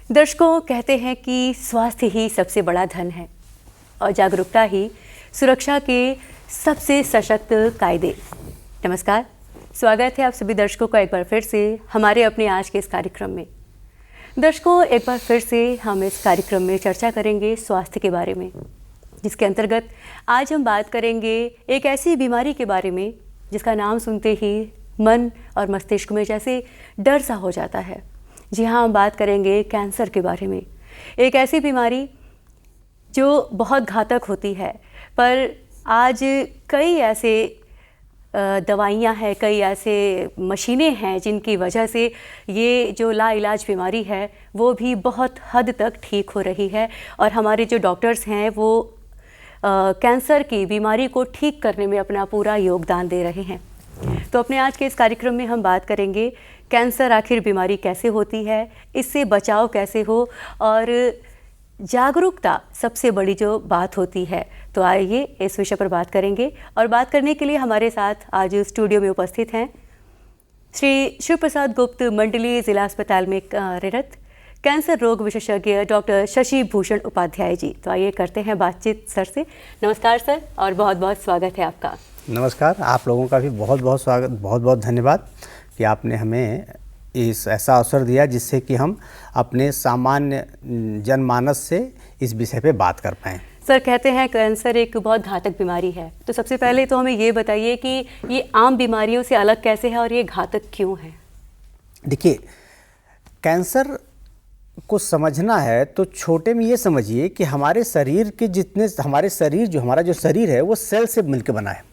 दर्शकों, कहते हैं कि स्वास्थ्य ही सबसे बड़ा धन है और जागरूकता ही सुरक्षा के सबसे सशक्त कायदे। नमस्कार, स्वागत है आप सभी दर्शकों का एक बार फिर से हमारे अपने आज के इस कार्यक्रम में। दर्शकों, एक बार फिर से हम इस कार्यक्रम में चर्चा करेंगे स्वास्थ्य के बारे में, जिसके अंतर्गत आज हम बात करेंगे एक ऐसी बीमारी के बारे में जिसका नाम सुनते ही मन और मस्तिष्क में जैसे डर सा हो जाता है। जी हाँ, हम बात करेंगे कैंसर के बारे में। एक ऐसी बीमारी जो बहुत घातक होती है, पर आज कई ऐसे दवाइयाँ हैं, कई ऐसे मशीनें हैं जिनकी वजह से ये जो लाइलाज बीमारी है वो भी बहुत हद तक ठीक हो रही है और हमारे जो डॉक्टर्स हैं वो कैंसर की बीमारी को ठीक करने में अपना पूरा योगदान दे रहे हैं। तो अपने आज के इस कार्यक्रम में हम बात करेंगे कैंसर आखिर बीमारी कैसे होती है, इससे बचाव कैसे हो और जागरूकता सबसे बड़ी जो बात होती है। तो आइए इस विषय पर बात करेंगे और बात करने के लिए हमारे साथ आज स्टूडियो में उपस्थित हैं श्री शिव प्रसाद गुप्त, मंडलीय जिला अस्पताल में कार्यरत कैंसर रोग विशेषज्ञ डॉक्टर शशि भूषण उपाध्याय जी। तो आइए करते हैं बातचीत सर से। नमस्कार सर, और बहुत बहुत स्वागत है आपका। नमस्कार, आप लोगों का भी बहुत बहुत स्वागत, बहुत बहुत धन्यवाद कि आपने हमें इस ऐसा अवसर दिया जिससे कि हम अपने सामान्य जनमानस से इस विषय पे बात कर पाएँ। सर, कहते हैं कैंसर एक बहुत घातक बीमारी है, तो सबसे पहले तो हमें ये बताइए कि ये आम बीमारियों से अलग कैसे है और ये घातक क्यों है? देखिए, कैंसर को समझना है तो छोटे में ये समझिए कि हमारे शरीर के जितने हमारे शरीर जो हमारा जो शरीर है वो सेल से मिलकर बना है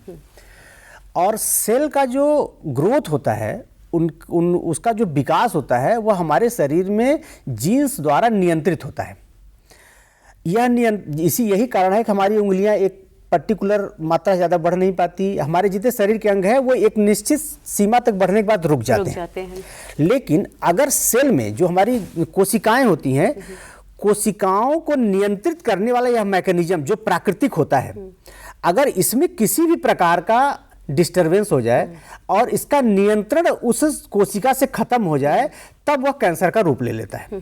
और सेल का जो ग्रोथ होता है उसका जो विकास होता है वह हमारे शरीर में जीन्स द्वारा नियंत्रित होता है। यही कारण है कि हमारी उंगलियां एक पर्टिकुलर मात्रा से ज़्यादा बढ़ नहीं पाती। हमारे जितने शरीर के अंग हैं वो एक निश्चित सीमा तक बढ़ने के बाद रुक जाते हैं। लेकिन अगर सेल में जो हमारी कोशिकाएं होती हैं, कोशिकाओं को नियंत्रित करने वाला यह मैकेनिज्म जो प्राकृतिक होता है, अगर इसमें किसी भी प्रकार का डिस्टरबेंस हो जाए और इसका नियंत्रण उस कोशिका से खत्म हो जाए, तब वह कैंसर का रूप ले लेता है।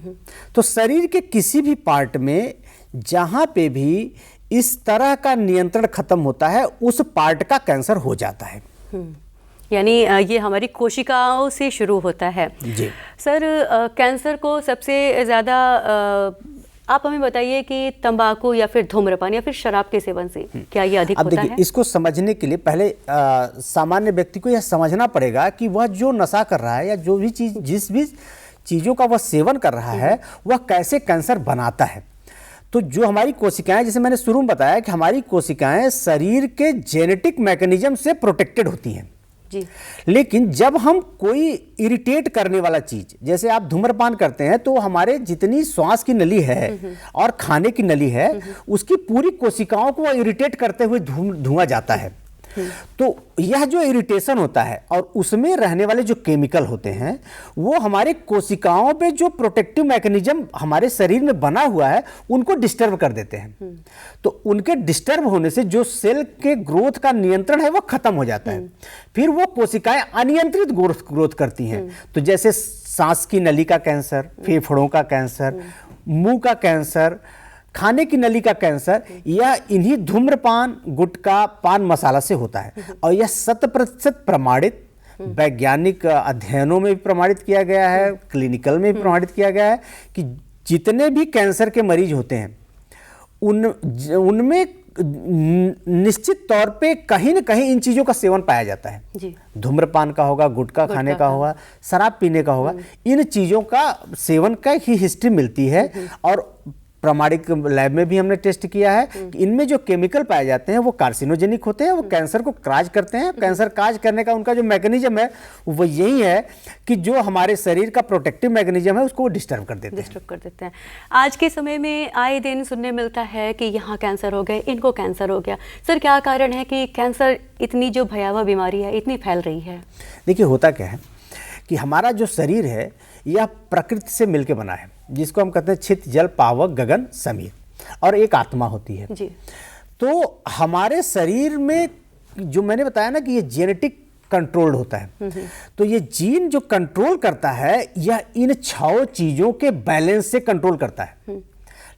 तो शरीर के किसी भी पार्ट में जहां पे भी इस तरह का नियंत्रण खत्म होता है उस पार्ट का कैंसर हो जाता है। यानी ये हमारी कोशिकाओं से शुरू होता है। जी सर, कैंसर को सबसे ज़्यादा आप हमें बताइए कि तंबाकू या फिर धूम्रपान या फिर शराब के सेवन से क्या ये अधिक होता है? अब देखिए, इसको समझने के लिए पहले सामान्य व्यक्ति को यह समझना पड़ेगा कि वह जो नशा कर रहा है या जो भी चीज़ जिस भी चीज़ों का वह सेवन कर रहा है वह कैसे कैंसर बनाता है। तो जो हमारी कोशिकाएं, जैसे मैंने शुरू में बताया कि हमारी कोशिकाएं शरीर के जेनेटिक मैकेनिज्म से प्रोटेक्टेड होती हैं जी। लेकिन जब हम कोई इरिटेट करने वाला चीज, जैसे आप धूम्रपान करते हैं तो हमारे जितनी श्वास की नली है और खाने की नली है उसकी पूरी कोशिकाओं को इरिटेट करते हुए धुआं जाता है। तो यह जो इरिटेशन होता है और उसमें रहने वाले जो केमिकल होते हैं वो हमारे कोशिकाओं पे जो प्रोटेक्टिव मैकेनिज्म हमारे शरीर में बना हुआ है उनको डिस्टर्ब कर देते हैं। तो उनके डिस्टर्ब होने से जो सेल के ग्रोथ का नियंत्रण है वो खत्म हो जाता है। फिर वो कोशिकाएं अनियंत्रित ग्रोथ करती हैं। तो जैसे सांस की नली का कैंसर, फेफड़ों का कैंसर, मुंह का कैंसर, खाने की नली का कैंसर, यह इन्हीं धूम्रपान, गुटखा, पान मसाला से होता है। और यह 100% प्रमाणित, वैज्ञानिक अध्ययनों में भी प्रमाणित किया गया है, क्लिनिकल में भी प्रमाणित किया गया है कि जितने भी कैंसर के मरीज होते हैं उनमें निश्चित तौर पे कहीं न कहीं इन चीज़ों का सेवन पाया जाता है जी। धूम्रपान का होगा, गुटखा खाने का होगा, शराब पीने का होगा, इन चीज़ों का सेवन का ही हिस्ट्री मिलती है। और प्रामाणिक लैब में भी हमने टेस्ट किया है कि इनमें जो केमिकल पाए जाते हैं वो कार्सिनोजेनिक होते हैं, वो कैंसर को काज करते हैं। कैंसर काज करने का उनका जो मैकेनिज्म है वो यही है कि जो हमारे शरीर का प्रोटेक्टिव मैकेनिज्म है उसको डिस्टर्ब कर देते हैं। आज के समय में आए दिन सुनने मिलता है कि यहाँ कैंसर हो गए, इनको कैंसर हो गया। सर, क्या कारण है कि कैंसर इतनी जो भयावह बीमारी है इतनी फैल रही है? देखिए, होता क्या है कि हमारा जो शरीर है यह प्रकृति से मिलके बना है, जिसको हम कहते हैं छित, जल, पावक, गगन, समीर, और एक आत्मा होती है जी। तो हमारे शरीर में जो मैंने बताया ना कि ये जेनेटिक कंट्रोल्ड होता है। तो ये जीन जो कंट्रोल करता है यह इन 6 चीजों के बैलेंस से कंट्रोल करता है।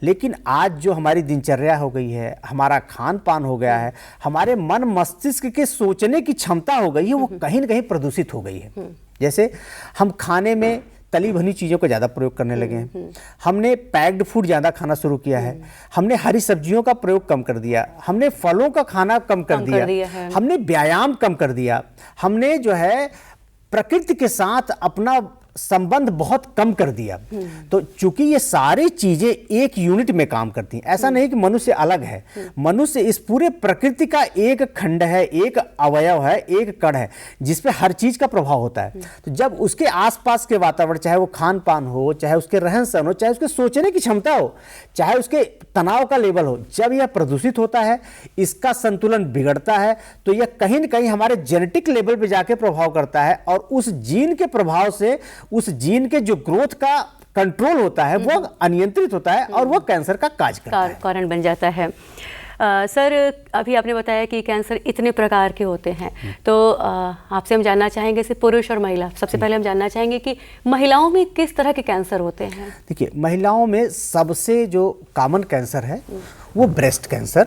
लेकिन आज जो हमारी दिनचर्या हो गई है, हमारा खान पान हो गया है, हमारे मन मस्तिष्क के सोचने की क्षमता हो गई है, वो कहीं ना कहीं प्रदूषित हो गई है। जैसे हम खाने में तली भुनी चीज़ों का ज़्यादा प्रयोग करने लगे हैं, हमने पैक्ड फूड ज़्यादा खाना शुरू किया है, हमने हरी सब्जियों का प्रयोग कम कर दिया, हमने फलों का खाना कम कर दिया है, हमने व्यायाम कम कर दिया, हमने जो है प्रकृति के साथ अपना संबंध बहुत कम कर दिया। तो चूंकि ये सारी चीजें एक यूनिट में काम करती हैं, ऐसा नहीं कि मनुष्य अलग है, मनुष्य इस पूरे प्रकृति का एक खंड है, एक अवयव है, एक कण है जिसपे हर चीज का प्रभाव होता है। तो जब उसके आसपास के वातावरण, चाहे वो खान पान हो, चाहे उसके रहन सहन हो, चाहे उसके सोचने की क्षमता हो, चाहे उसके तनाव का लेवल हो, जब यह प्रदूषित होता है, इसका संतुलन बिगड़ता है, तो यह कहीं ना कहीं हमारे जेनेटिक लेवल पे जाके प्रभाव करता है और उस जीन के प्रभाव से उस जीन के जो ग्रोथ का कंट्रोल होता है वो अनियंत्रित होता है और वो कैंसर का काज करता है, कारण बन जाता है। सर, अभी आपने बताया कि कैंसर इतने प्रकार के होते हैं, तो आपसे हम जानना चाहेंगे सिर्फ पुरुष और महिला। सबसे पहले हम जानना चाहेंगे कि महिलाओं में किस तरह के कैंसर होते हैं। देखिए, महिलाओं में सबसे जो कॉमन कैंसर है वो ब्रेस्ट कैंसर,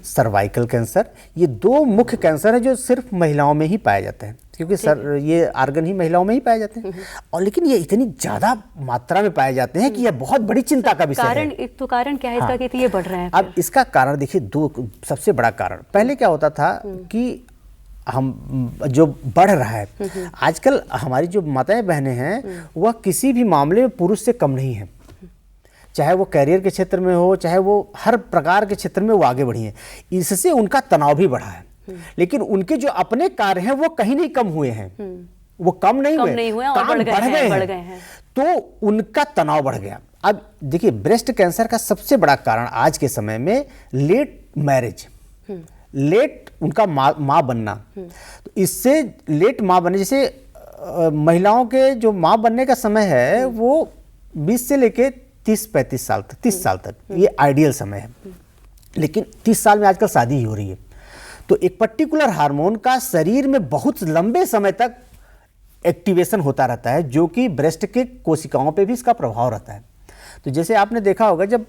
सर्वाइकल कैंसर, ये 2 मुख्य कैंसर है जो सिर्फ महिलाओं में ही पाए जाते हैं, क्योंकि ये आर्गन ही महिलाओं में ही पाए जाते हैं। और लेकिन ये इतनी ज्यादा मात्रा में पाए जाते हैं कि यह बहुत बड़ी चिंता का विषय है। तो कारण क्या है इसका कि ये बढ़ रहे हैं? अब इसका कारण देखिए, 2 सबसे बड़ा कारण। पहले क्या होता था कि हम जो बढ़ रहा है आजकल, हमारी जो माताएं बहनें हैं वह किसी भी मामले में पुरुष से कम नहीं है, चाहे वो कैरियर के क्षेत्र में हो, चाहे वो हर प्रकार के क्षेत्र में वो आगे बढ़ी है। इससे उनका तनाव भी बढ़ा है, लेकिन उनके जो अपने कार्य हैं वो कहीं नहीं कम हुए हैं, वो कम नहीं हुए, काम बढ़ गए हैं, तो उनका तनाव बढ़ गया। अब देखिए, ब्रेस्ट कैंसर का सबसे बड़ा कारण आज के समय में लेट मैरिज, लेट उनका माँ बनना। तो इससे लेट माँ बनने, जैसे महिलाओं के जो माँ बनने का समय है वो 20 से लेके 30-35 साल तक, 30 साल तक ये आइडियल समय है। लेकिन 30 साल में आजकल शादी ही हो रही है, तो एक पर्टिकुलर हार्मोन का शरीर में बहुत लंबे समय तक एक्टिवेशन होता रहता है, जो कि ब्रेस्ट के कोशिकाओं पे भी इसका प्रभाव रहता है। तो जैसे आपने देखा होगा, जब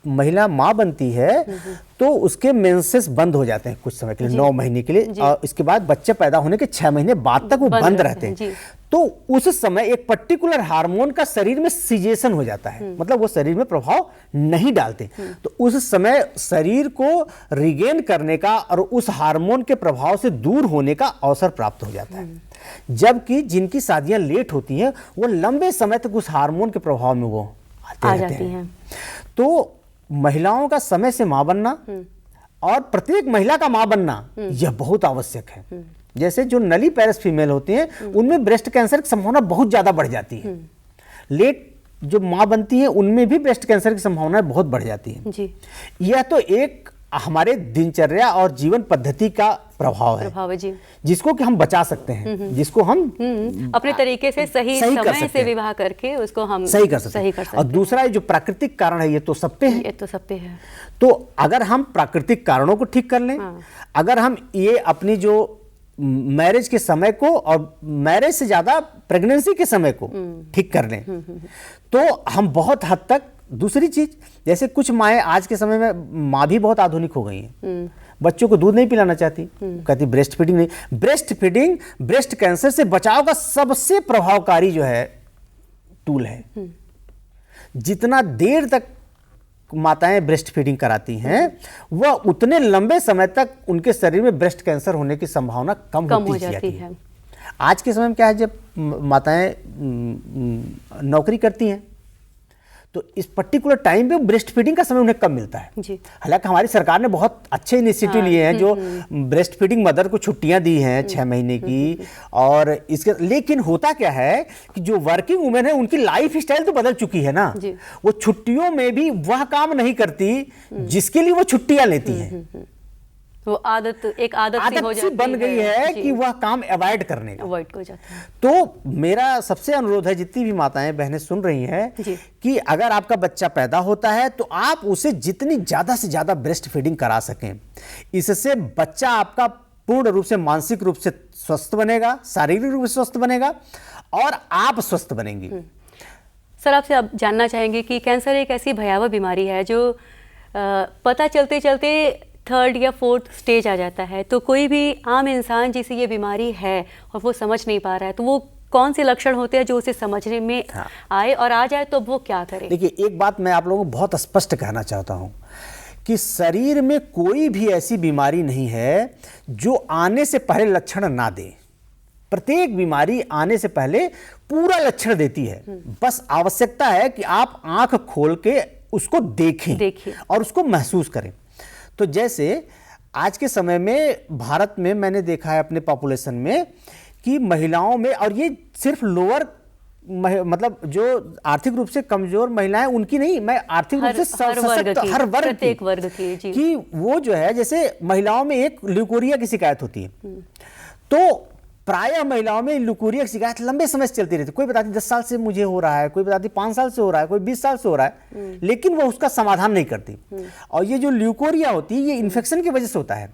महिला माँ बनती है तो उसके मेंसेस बंद हो जाते हैं कुछ समय के लिए, 9 महीने के लिए, और इसके बाद बच्चे पैदा होने के 6 महीने बाद तक वो बंद रहते हैं। तो उस समय एक पर्टिकुलर हार्मोन का शरीर में सिजेशन हो जाता है, मतलब वो शरीर में प्रभाव नहीं डालते। तो उस समय शरीर को रिगेन करने का और उस हार्मोन के प्रभाव से दूर होने का अवसर प्राप्त हो जाता है। जबकि जिनकी शादियां लेट होती हैं वो लंबे समय तक उस हार्मोन के प्रभाव में वो आते रहते हैं। तो महिलाओं का समय से मां बनना और प्रत्येक महिला का मां बनना यह बहुत आवश्यक है। जैसे जो नली पैरस फीमेल होती हैं उनमें ब्रेस्ट कैंसर की संभावना बहुत ज्यादा बढ़ जाती है, लेट जो मां बनती है उनमें भी ब्रेस्ट कैंसर की संभावना बहुत बढ़ जाती है जी। यह तो एक हमारे दिनचर्या और जीवन पद्धति का प्रभाव है जी, जिसको कि हम बचा सकते हैं, जिसको हम अपने तरीके से सही समय से विवाह करके उसको हम सही कर सकते हैं। और दूसरा ये जो प्राकृतिक कारण है ये तो सब पे है, ये तो सब पे है। तो अगर हम प्राकृतिक कारणों को ठीक कर लें, अगर हम ये अपनी जो मैरिज के समय को और मैरिज से ज्यादा प्रेगनेंसी के समय को ठीक कर लें तो हम बहुत हद तक। दूसरी चीज, जैसे कुछ माएँ आज के समय में माँ भी बहुत आधुनिक हो गई हैं, बच्चों को दूध नहीं पिलाना चाहती, कहती ब्रेस्ट फीडिंग नहीं। ब्रेस्ट फीडिंग ब्रेस्ट कैंसर से बचाव का सबसे प्रभावकारी जो है टूल है। जितना देर तक माताएं ब्रेस्ट फीडिंग कराती हैं वह उतने लंबे समय तक उनके शरीर में ब्रेस्ट कैंसर होने की संभावना कम हो जाती है। आज के समय में क्या है, जब माताएं नौकरी करती हैं तो इस पर्टिकुलर टाइम पे ब्रेस्ट फीडिंग का समय उन्हें कम मिलता है। हालांकि हमारी सरकार ने बहुत अच्छे इनिशिएटिव लिए हैं, जो ब्रेस्ट फीडिंग मदर को छुट्टियां दी हैं 6 महीने की, और इसके लेकिन होता क्या है कि जो वर्किंग वुमेन है उनकी लाइफ स्टाइल तो बदल चुकी है ना, वो छुट्टियों में भी वह काम नहीं करती जिसके लिए वो छुट्टियां लेती हैं। वो आदत सी बन गई है कि वह काम अवॉइड करने का हो जाता है। तो मेरा सबसे अनुरोध है, जितनी भी माताएं बहनें सुन रही हैं, कि अगर आपका बच्चा पैदा होता है तो आप उसे जितनी ज्यादा से ज्यादा ब्रेस्ट फीडिंग करा सकें। इससे बच्चा आपका पूर्ण रूप से मानसिक रूप से स्वस्थ बनेगा, शारीरिक रूप से स्वस्थ बनेगा और आप स्वस्थ बनेंगी। सर, आपसे अब जानना चाहेंगे कि कैंसर एक ऐसी भयावह बीमारी है जो पता चलते चलते 3rd या 4th स्टेज आ जाता है, तो कोई भी आम इंसान जिसे ये बीमारी है और वो समझ नहीं पा रहा है, तो वो कौन से लक्षण होते हैं जो उसे समझने में आए, और आ जाए तो वो क्या करे? देखिए, एक बात मैं आप लोगों को बहुत स्पष्ट कहना चाहता हूँ कि शरीर में कोई भी ऐसी बीमारी नहीं है जो आने से पहले लक्षण ना दे। प्रत्येक बीमारी आने से पहले पूरा लक्षण देती है। बस आवश्यकता है कि आप आंख खोल के उसको देखें और उसको महसूस करें। तो जैसे आज के समय में भारत में मैंने देखा है अपने पॉपुलेशन में कि महिलाओं में, और ये सिर्फ लोअर मतलब जो आर्थिक रूप से कमजोर महिलाएं उनकी नहीं, मैं आर्थिक रूप से सशक्त हर वर्ग की कि वो जो है, जैसे महिलाओं में एक ल्यूकोरिया की शिकायत होती है, तो प्रायः महिलाओं में ल्यूकोरिया की शिकायत लंबे समय से चलती रहती है। कोई बताती 10 साल से मुझे हो रहा है, कोई बताती 5 साल से हो रहा है, कोई 20 साल से हो रहा है, लेकिन वो उसका समाधान नहीं करती। और ये जो ल्यूकोरिया होती है ये इन्फेक्शन की वजह से होता है,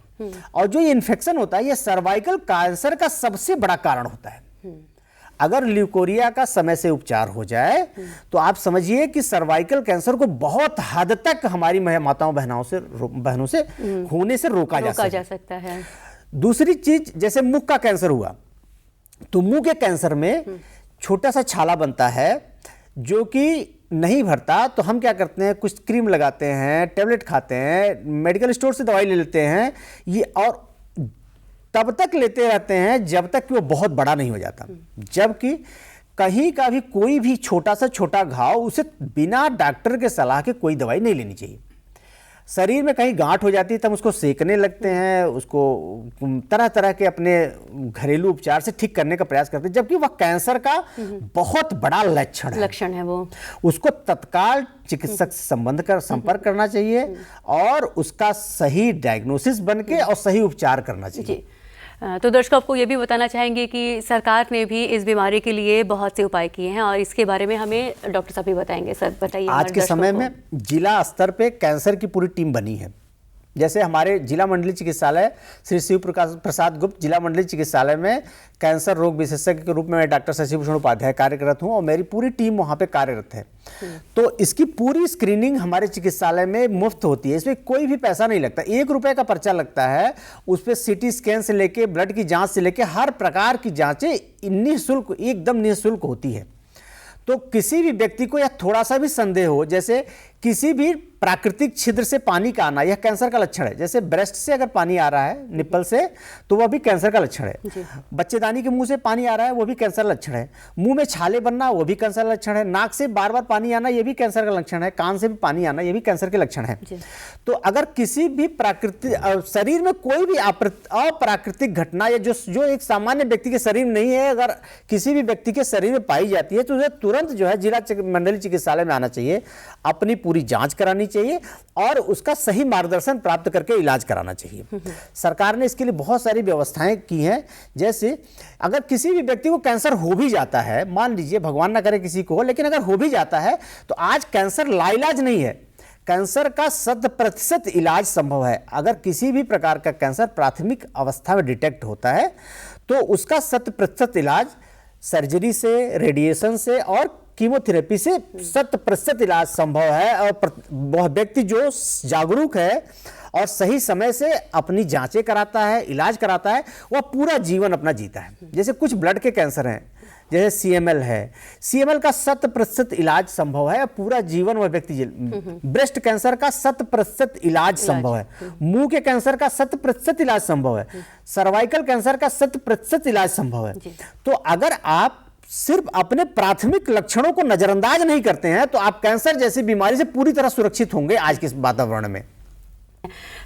और जो ये इन्फेक्शन होता है ये सर्वाइकल कैंसर का सबसे बड़ा कारण होता है। अगर ल्यूकोरिया का समय से उपचार हो जाए तो आप समझिए कि सर्वाइकल कैंसर को बहुत हद तक हमारी माताओं बहनों से होने से रोका जा सकता है। दूसरी चीज, जैसे मुख का कैंसर हुआ, तो मुंह के कैंसर में छोटा सा छाला बनता है जो कि नहीं भरता, तो हम क्या करते हैं, कुछ क्रीम लगाते हैं, टेबलेट खाते हैं, मेडिकल स्टोर से दवाई ले लेते हैं, ये और तब तक लेते रहते हैं जब तक कि वो बहुत बड़ा नहीं हो जाता। जबकि कहीं का भी कोई भी छोटा सा छोटा घाव, उसे बिना डॉक्टर के सलाह के कोई दवाई नहीं लेनी चाहिए। शरीर में कहीं गांठ हो जाती है तब उसको सेकने लगते हैं, उसको तरह तरह के अपने घरेलू उपचार से ठीक करने का प्रयास करते हैं, जबकि वह कैंसर का बहुत बड़ा लक्षण है वो। उसको तत्काल चिकित्सक से संपर्क करना चाहिए और उसका सही डायग्नोसिस बन के और सही उपचार करना चाहिए। तो दर्शकों, आपको ये भी बताना चाहेंगे कि सरकार ने भी इस बीमारी के लिए बहुत से उपाय किए हैं और इसके बारे में हमें डॉक्टर साहब भी बताएंगे। सर बताइए। आज के समय में जिला स्तर पे कैंसर की पूरी टीम बनी है। जैसे हमारे जिला मंडलीय चिकित्सालय श्री शिव प्रसाद गुप्त जिला मंडलीय चिकित्सालय में कैंसर रोग विशेषज्ञ के रूप में मैं डॉक्टर शशिभूषण उपाध्याय कार्यरत हूं और मेरी पूरी टीम वहां पे कार्यरत है। तो इसकी पूरी स्क्रीनिंग हमारे चिकित्सालय में मुफ्त होती है, इसमें कोई भी पैसा नहीं लगता। 1 रुपए का पर्चा लगता है, उस पर सीटी स्कैन से लेके ब्लड की जांच से लेके हर प्रकार की जांचें निःशुल्क, एकदम निःशुल्क होती है। तो किसी भी व्यक्ति को या थोड़ा सा भी संदेह हो, जैसे किसी भी प्राकृतिक छिद्र से पानी का आना, यह कैंसर का लक्षण है। जैसे ब्रेस्ट से अगर पानी आ रहा है, निप्पल से, तो वह भी कैंसर का लक्षण है। बच्चेदानी के मुंह से पानी आ रहा है, वो भी कैंसर लक्षण है। मुंह में छाले बनना, वो भी कैंसर लक्षण है। नाक से बार बार पानी आना, ये भी कैंसर का लक्षण है। कान से भी पानी आना, ये भी कैंसर के लक्षण है। तो अगर किसी भी प्राकृतिक शरीर में कोई भी अप्राकृतिक घटना या जो एक सामान्य व्यक्ति के शरीर में नहीं है, अगर किसी भी व्यक्ति के शरीर में पाई जाती है तो उसे तुरंत जो है जिला मंडलीय चिकित्सालय में आना चाहिए, अपनी पूरी जांच करानी चाहिए और उसका सही मार्गदर्शन प्राप्त करके इलाज कराना चाहिए। सरकार ने इसके लिए बहुत सारी व्यवस्थाएं की हैं। जैसे अगर किसी भी व्यक्ति को कैंसर हो भी जाता है, मान लीजिए भगवान ना करे किसी को, लेकिन अगर हो भी जाता है तो आज कैंसर लाइलाज नहीं है। कैंसर का 100% इलाज संभव है। अगर किसी भी प्रकार का कैंसर प्राथमिक अवस्था में डिटेक्ट होता है तो उसका 100% इलाज सर्जरी से, रेडिएशन से और कीमोथेरेपी से 100% इलाज संभव है। और वह व्यक्ति जो जागरूक है और सही समय से अपनी जांचें कराता है, इलाज कराता है, वह पूरा जीवन अपना जीता है। जैसे कुछ ब्लड के कैंसर हैं, जैसे CML है, CML का 100% इलाज संभव है, पूरा जीवन वह व्यक्ति। ब्रेस्ट कैंसर का 100% इलाज संभव है। मुंह के कैंसर का 100% इलाज संभव है। सर्वाइकल कैंसर का 100% इलाज संभव है। तो अगर आप सिर्फ अपने प्राथमिक लक्षणों को नजरअंदाज नहीं करते हैं तो आप कैंसर जैसी बीमारी से पूरी तरह सुरक्षित होंगे आज के इस वातावरण में।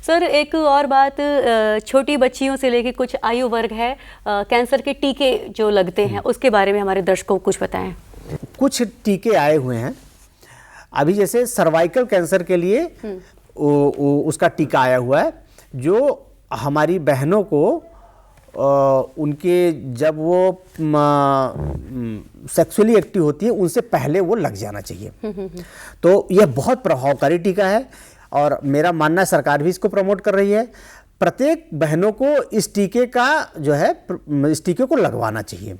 सर, एक और बात, छोटी बच्चियों से लेकर कुछ आयु वर्ग है, कैंसर के टीके जो लगते हैं उसके बारे में हमारे दर्शकों को कुछ बताएं। कुछ टीके आए हुए हैं अभी, जैसे सर्वाइकल कैंसर के लिए उसका टीका आया हुआ है, जो हमारी बहनों को उनके जब वो सेक्सुअली एक्टिव होती है उनसे पहले वो लग जाना चाहिए। तो यह बहुत प्रभावकारी टीका है और मेरा मानना है सरकार भी इसको प्रमोट कर रही है। प्रत्येक बहनों को इस टीके का जो है इस टीके को लगवाना चाहिए।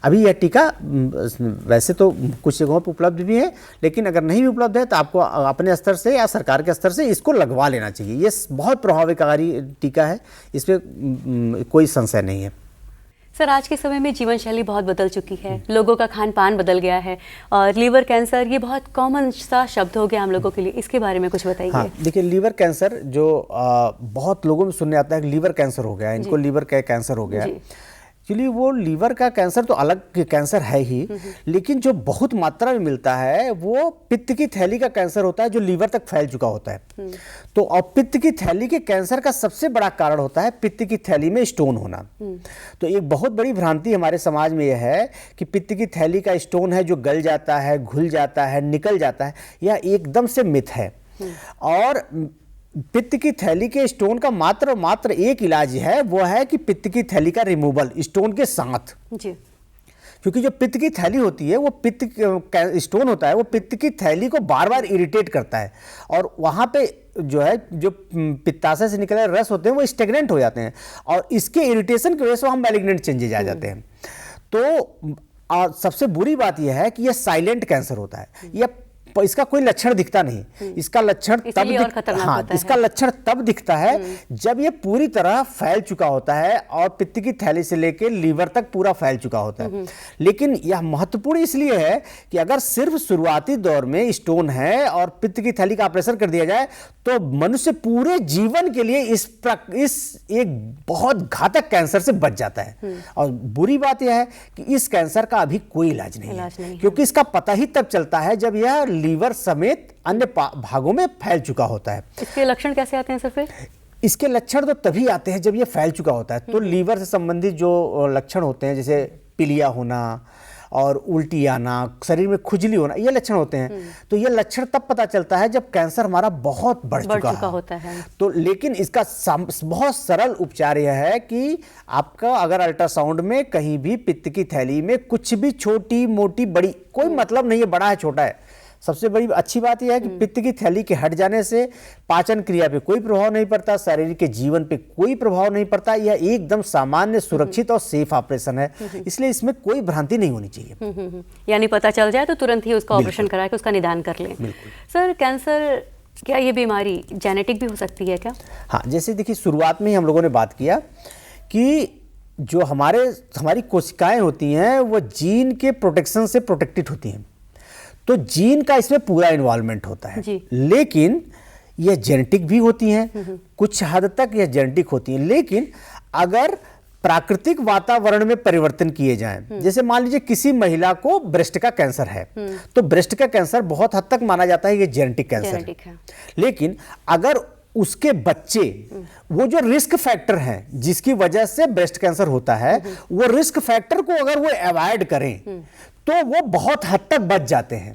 अभी यह टीका वैसे तो कुछ जगहों पर उपलब्ध भी है, लेकिन अगर नहीं भी उपलब्ध है तो आपको अपने स्तर से या सरकार के स्तर से इसको लगवा लेना चाहिए। ये बहुत प्रभावकारी टीका है, इसमें कोई संशय नहीं है। सर, आज के समय में जीवन शैली बहुत बदल चुकी है, लोगों का खान पान बदल गया है और लीवर कैंसर ये बहुत कॉमन सा शब्द हो गया हम लोगों के लिए। इसके बारे में कुछ बताइए। हाँ, देखिए लीवर कैंसर जो बहुत लोगों में सुनने आता है कि लीवर कैंसर हो गया है, इनको लीवर का कैंसर हो गया है। एक्चुअली वो लीवर का कैंसर तो अलग कैंसर है ही, लेकिन जो बहुत मात्रा में मिलता है वो पित्त की थैली का कैंसर होता है, जो लीवर तक फैल चुका होता है। तो और पित्त की थैली के कैंसर का सबसे बड़ा कारण होता है पित्त की थैली में स्टोन होना। तो एक बहुत बड़ी भ्रांति हमारे समाज में यह है कि पित्त की थैली का स्टोन है जो गल जाता है, घुल जाता है, निकल जाता है। यह एकदम से मिथ है। और पित्त की थैली के स्टोन का मात्र एक इलाज है, वो है कि पित्त की थैली का रिमूवल स्टोन के साथ जी। क्योंकि जो पित्त की थैली होती है वो पित्त स्टोन होता है, वो पित्त की थैली को बार बार इरिटेट करता है और वहाँ पे जो है जो पित्ताशय से निकले रस होते हैं वो स्टेगनेंट हो जाते हैं और इसके इरिटेशन की वजह से हम मैलिग्नेंट चेंजेज आ जाते हैं। तो और सबसे बुरी बात यह है कि यह साइलेंट कैंसर होता है। यह इसका कोई लक्षण दिखता नहीं। इसका लक्षण इसका लक्षण तब दिखता है जब ये पूरी तरह फैल चुका होता है और पित्त की थैली से लेकर लीवर तक पूरा फैल चुका होता है। लेकिन यह महत्वपूर्ण इसलिए है कि अगर सिर्फ शुरुआती दौर में स्टोन है और पित्त की थैली का ऑपरेशन कर दिया जाए तो मनुष्य पूरे जीवन के लिए इस एक बहुत घातक कैंसर से बच जाता है। और बुरी बात यह है कि इस कैंसर का अभी कोई इलाज नहीं है, क्योंकि इसका पता ही तब चलता है जब यह लीवर समेत अन्य भागों में फैल चुका होता है। इसके लक्षण कैसे आते हैं सर फिर? इसके लक्षण तो तभी आते हैं जब ये फैल चुका होता है। तो लीवर से संबंधित जो लक्षण होते हैं, जैसे पीलिया होना और उल्टी आना, शरीर में खुजली होना, ये लक्षण होते हैं। तो ये लक्षण तब पता चलता है जब कैंसर हमारा बहुत बढ़ चुका होता है। तो लेकिन इसका बहुत सरल उपचार यह है कि आपका अगर अल्ट्रासाउंड में कहीं भी पित्त की थैली में कुछ भी छोटी मोटी बड़ी कोई मतलब नहीं है, बड़ा है छोटा है, सबसे बड़ी अच्छी बात यह है कि पित्त की थैली के हट जाने से पाचन क्रिया पे कोई प्रभाव नहीं पड़ता, शारीरिक के जीवन पे कोई प्रभाव नहीं पड़ता। यह एकदम सामान्य, सुरक्षित और सेफ ऑपरेशन है, इसलिए इसमें कोई भ्रांति नहीं होनी चाहिए। यानी पता चल जाए तो तुरंत ही उसका ऑपरेशन करा के उसका निदान कर लें। सर, कैंसर क्या ये बीमारी जेनेटिक भी हो सकती है क्या? हाँ, जैसे देखिए शुरुआत में ही हम लोगों ने बात किया कि जो हमारी कोशिकाएं होती हैं वो जीन के प्रोटेक्शन से प्रोटेक्टेड होती हैं। तो जीन का इसमें पूरा इन्वॉल्वमेंट होता है, लेकिन यह जेनेटिक भी होती हैं, कुछ हद तक यह जेनेटिक होती हैं। लेकिन अगर प्राकृतिक वातावरण में परिवर्तन किए जाएं, जैसे मान लीजिए किसी महिला को ब्रेस्ट का कैंसर है, तो ब्रेस्ट का कैंसर बहुत हद तक माना जाता है ये जेनेटिक कैंसर है। लेकिन अगर उसके बच्चे वो जो रिस्क फैक्टर हैं जिसकी वजह से ब्रेस्ट कैंसर होता है, वो रिस्क फैक्टर को अगर वो अवॉइड करें तो वो बहुत हद तक बच जाते हैं।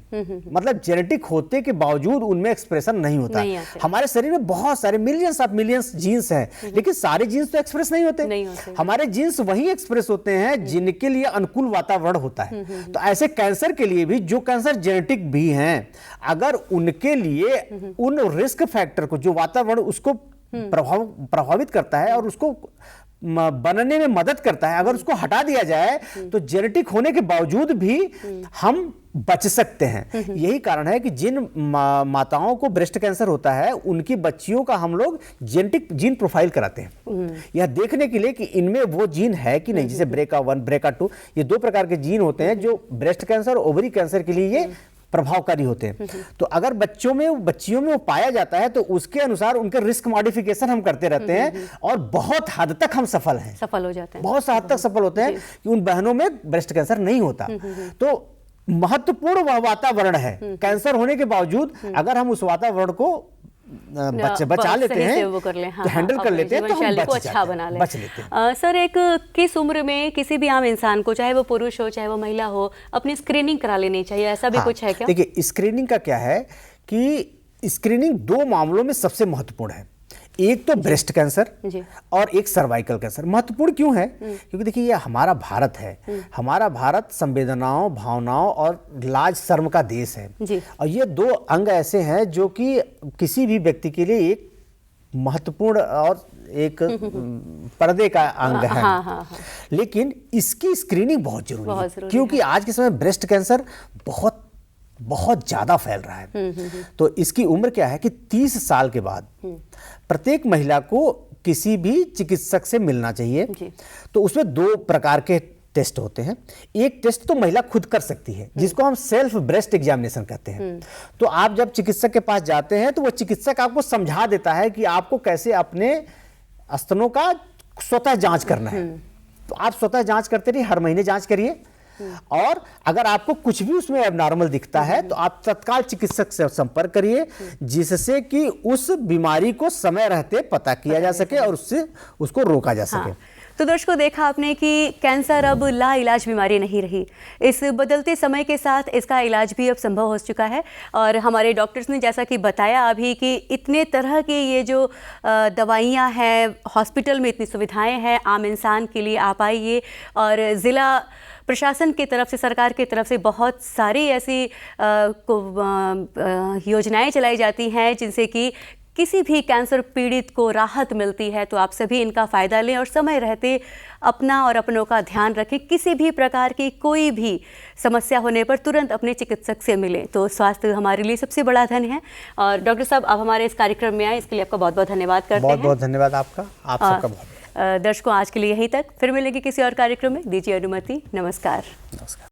मतलब जेनेटिक होते के बावजूद उनमें एक्सप्रेशन नहीं होता। हमारे शरीर में बहुत सारे मिलियंस जीन्स हैं, लेकिन सारे जीन्स तो एक्सप्रेस नहीं होते। हमारे जीन्स वही एक्सप्रेस होते हैं जिनके लिए अनुकूल वातावरण होता है। तो ऐसे कैंसर के लिए भी, जो कैंसर जेनेटिक भी हैं, अगर उनके लिए उन रिस्क फैक्टर को, जो वातावरण उसको प्रभावित करता है और उसको बनने में मदद करता है, अगर उसको हटा दिया जाए तो जेनेटिक होने के बावजूद भी हम बच सकते हैं। यही कारण है कि जिन माताओं को ब्रेस्ट कैंसर होता है उनकी बच्चियों का हम लोग जेनेटिक जीन प्रोफाइल कराते हैं, यह देखने के लिए कि इनमें वो जीन है कि नहीं। जैसे BRCA1, BRCA2, ये 2 प्रकार के जीन होते हैं जो ब्रेस्ट कैंसर और ओवरी कैंसर के लिए ये प्रभावकारी होते हैं। तो अगर बच्चियों में वो पाया जाता है तो उसके अनुसार उनके रिस्क मॉडिफिकेशन हम करते रहते हैं और बहुत हद तक हम सफल हो जाते हैं, बहुत हद तक सफल होते हैं कि उन बहनों में ब्रेस्ट कैंसर नहीं होता। तो महत्वपूर्ण वह वातावरण है, कैंसर होने के बावजूद अगर हम उस वातावरण को बचा लेते हैं, वो कर लें, तो हैंडल कर लेते हैं, तो हम बच लेते हैं। सर, एक किस उम्र में किसी भी आम इंसान को, चाहे वो पुरुष हो चाहे वो महिला हो, अपनी स्क्रीनिंग करा लेनी चाहिए, ऐसा भी कुछ है क्या? देखिए, स्क्रीनिंग का क्या है कि स्क्रीनिंग 2 मामलों में सबसे महत्वपूर्ण है। एक तो ब्रेस्ट कैंसर और एक सर्वाइकल कैंसर। महत्वपूर्ण क्यों है? क्योंकि देखिए ये हमारा भारत है, हमारा भारत संवेदनाओं, भावनाओं और लाज शर्म का देश है। और ये 2 अंग ऐसे हैं जो कि किसी भी व्यक्ति के लिए एक महत्वपूर्ण और एक पर्दे का अंग है। हाँ, हाँ, हाँ। लेकिन इसकी स्क्रीनिंग बहुत जरूरी बहुत है, ज़रूरी क्योंकि आज के समय ब्रेस्ट कैंसर बहुत बहुत ज्यादा फैल रहा है। तो इसकी उम्र क्या है कि 30 साल के बाद प्रत्येक महिला को किसी भी चिकित्सक से मिलना चाहिए। जी। तो उसमें 2 प्रकार के टेस्ट होते हैं। एक टेस्ट तो महिला खुद कर सकती है, जिसको हम सेल्फ ब्रेस्ट एग्जामिनेशन कहते हैं। तो आप जब चिकित्सक के पास जाते हैं तो वो चिकित्सक आपको समझा देता है कि आपको कैसे अपने स्तनों का स्वतः जांच करना है। तो आप स्वतः जांच करते रहिए, हर महीने जांच करिए, और अगर आपको कुछ भी उसमें एबनॉर्मल दिखता है तो आप तत्काल चिकित्सक से संपर्क करिए, जिससे कि उस बीमारी को समय रहते पता किया जा सके और उससे उसको रोका जा सके। हाँ। तो दर्शकों, देखा आपने कि कैंसर अब लाइलाज बीमारी नहीं रही। इस बदलते समय के साथ इसका इलाज भी अब संभव हो चुका है, और हमारे डॉक्टर्स ने जैसा कि बताया अभी कि इतने तरह की ये जो दवाइयाँ हैं, हॉस्पिटल में इतनी सुविधाएं हैं, आम इंसान के लिए आप आइए। और ज़िला प्रशासन की तरफ से, सरकार की तरफ से बहुत सारी ऐसी योजनाएं चलाई जाती हैं जिनसे कि किसी भी कैंसर पीड़ित को राहत मिलती है। तो आप सभी इनका फ़ायदा लें और समय रहते अपना और अपनों का ध्यान रखें। किसी भी प्रकार की कोई भी समस्या होने पर तुरंत अपने चिकित्सक से मिलें। तो स्वास्थ्य हमारे लिए सबसे बड़ा धन है। और डॉक्टर साहब, आप हमारे इस कार्यक्रम में आए, इसके लिए आपका बहुत बहुत धन्यवाद करते हैं। बहुत बहुत धन्यवाद आपका, आप सबका बहुत। दर्शकों, आज के लिए यहीं तक, फिर मिलेंगे किसी और कार्यक्रम में। दीजिए अनुमति। नमस्कार। नमस्कार।